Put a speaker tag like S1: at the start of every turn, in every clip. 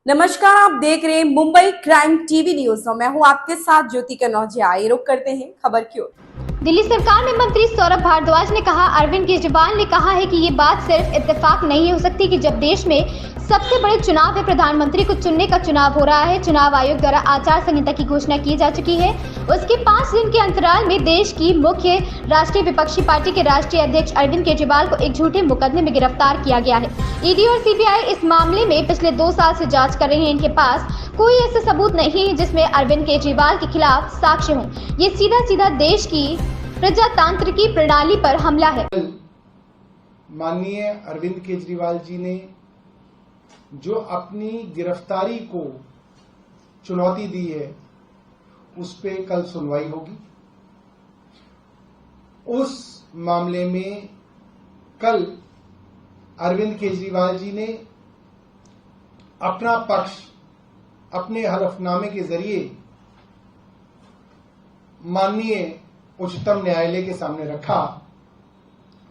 S1: नमस्कार, आप देख रहे हैं मुंबई क्राइम टीवी न्यूज और मैं हूं आपके साथ ज्योति कनौजिया। आइए रुक करते हैं खबर की ओर।
S2: दिल्ली सरकार में मंत्री सौरभ भारद्वाज ने कहा, अरविंद केजरीवाल ने कहा है कि ये बात सिर्फ इत्तेफाक नहीं हो सकती कि जब देश में सबसे बड़े चुनाव है, प्रधानमंत्री को चुनने का चुनाव हो रहा है। चुनाव आयोग द्वारा आचार संहिता की घोषणा की जा चुकी है। उसके 5 दिन के अंतराल में देश की मुख्य राष्ट्रीय विपक्षी पार्टी के राष्ट्रीय अध्यक्ष अरविंद केजरीवाल को एक झूठे मुकदमे में गिरफ्तार किया गया है। ईडी और सीबीआई इस मामले में पिछले 2 साल से जाँच कर रही है। इनके पास कोई ऐसा सबूत नहीं है जिसमें अरविंद केजरीवाल के खिलाफ साक्ष्य हो। ये सीधा देश की प्रजातांत्रिकी प्रणाली पर हमला है।
S3: माननीय अरविंद केजरीवाल जी ने जो अपनी गिरफ्तारी को चुनौती दी है, उस पे कल सुनवाई होगी। उस मामले में कल अरविंद केजरीवाल जी ने अपना पक्ष अपने हलफनामे के जरिए माननीय उच्चतम न्यायालय के सामने रखा।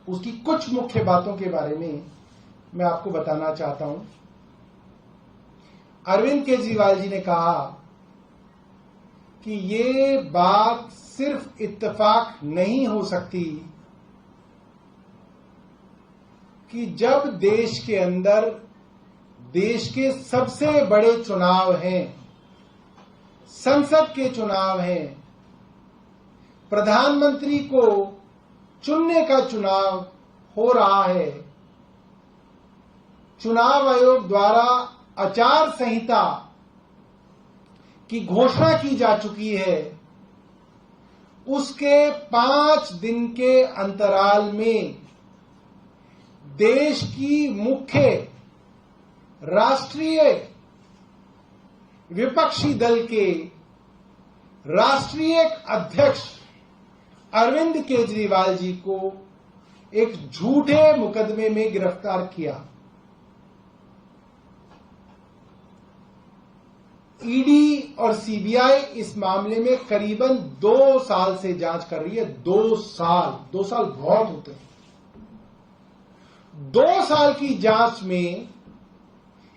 S3: उसकी कुछ मुख्य बातों के बारे में मैं आपको बताना चाहता हूं। अरविंद केजरीवाल जी ने कहा कि ये बात सिर्फ इत्तेफाक नहीं हो सकती कि जब देश के अंदर देश के सबसे बड़े चुनाव हैं, संसद के चुनाव हैं, प्रधानमंत्री को चुनने का चुनाव हो रहा है, चुनाव आयोग द्वारा आचार संहिता की घोषणा की जा चुकी है, उसके 5 दिन के अंतराल में देश की मुख्य राष्ट्रीय विपक्षी दल के राष्ट्रीय अध्यक्ष अरविंद केजरीवाल जी को एक झूठे मुकदमे में गिरफ्तार किया। ईडी और सीबीआई इस मामले में करीबन 2 साल से जांच कर रही है। 2 साल बहुत होते हैं। 2 साल की जांच में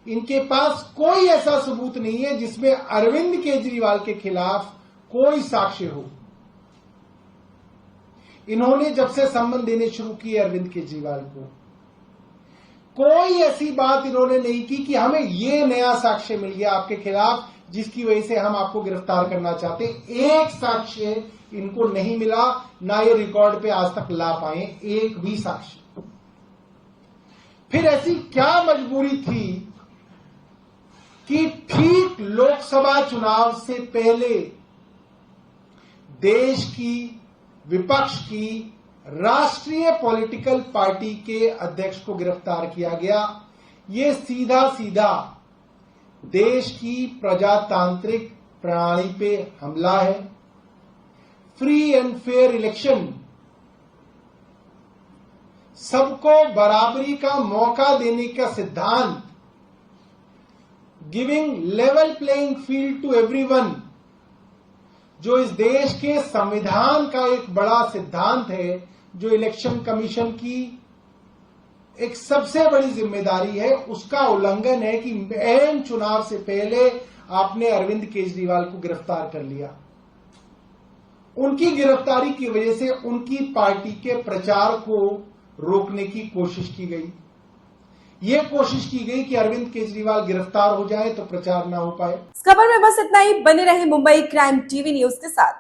S3: इनके पास कोई ऐसा सबूत नहीं है जिसमें अरविंद केजरीवाल के खिलाफ कोई साक्ष्य हो। इन्होंने जब से संबंध देने शुरू किए अरविंद केजरीवाल को, कोई ऐसी बात इन्होंने नहीं की कि हमें ये नया साक्ष्य मिल गया आपके खिलाफ जिसकी वजह से हम आपको गिरफ्तार करना चाहते। एक साक्ष्य इनको नहीं मिला, ना ये रिकॉर्ड पे आज तक ला पाए एक भी साक्ष्य। फिर ऐसी क्या मजबूरी थी कि ठीक लोकसभा चुनाव से पहले देश की विपक्ष की राष्ट्रीय पॉलिटिकल पार्टी के अध्यक्ष को गिरफ्तार किया गया। ये सीधा देश की प्रजातांत्रिक प्रणाली पे हमला है। फ्री एंड फेयर इलेक्शन, सबको बराबरी का मौका देने का सिद्धांत, giving level playing field to everyone, जो इस देश के संविधान का एक बड़ा सिद्धांत है, जो इलेक्शन कमीशन की एक सबसे बड़ी जिम्मेदारी है, उसका उल्लंघन है कि अहम चुनाव से पहले आपने अरविंद केजरीवाल को गिरफ्तार कर लिया। उनकी गिरफ्तारी की वजह से उनकी पार्टी के प्रचार को रोकने की कोशिश की गई। ये कोशिश की गई कि अरविंद केजरीवाल गिरफ्तार हो जाए तो प्रचार ना हो पाए।
S1: इस खबर में बस इतना ही। बने रहे मुंबई क्राइम टीवी न्यूज के साथ।